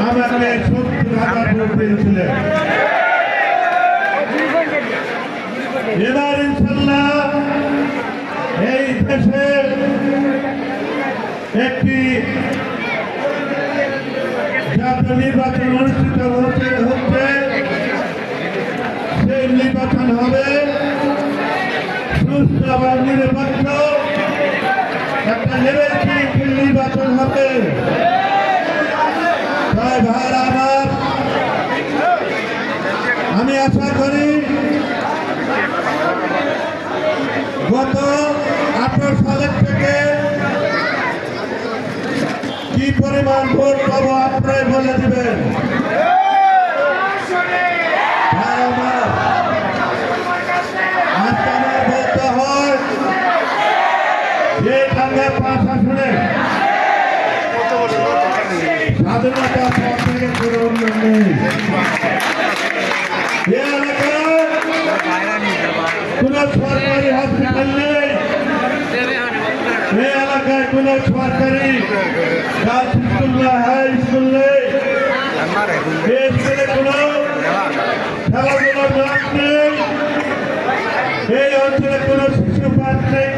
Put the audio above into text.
আমাকে 70,000 ভোট দিয়েছিলেন। এবার ইনশাল্লাহ এই দেশে একটি জাতীয় নির্বাচন অনুষ্ঠিত হচ্ছে। সেই নির্বাচন হবে সুস্থ এবং নিরপেক্ষ একটা লেভেল নির্বাচন হবে। তাই ভাইরা আমার, আমি আশা করি গত 18 সালের থেকে কি পরিমাণ ভোট পাবো আপনারাই বলে দিবেন। আজকে আমার বলতে হয় যে টাঙ্গাইল 5 আসনে স্বাধীনতা পর থেকে কোনো উন্নয়ন নেই। এ এলাকায় কোন সরকারি হসপিটাল নেই, এই এলাকায় কোন সরকারি হাই স্কুল নেই, এই স্কুলে কোন খেলাধুলার মাঠ নেই, এই অঞ্চলে কোন শিশু পার্ক নেই।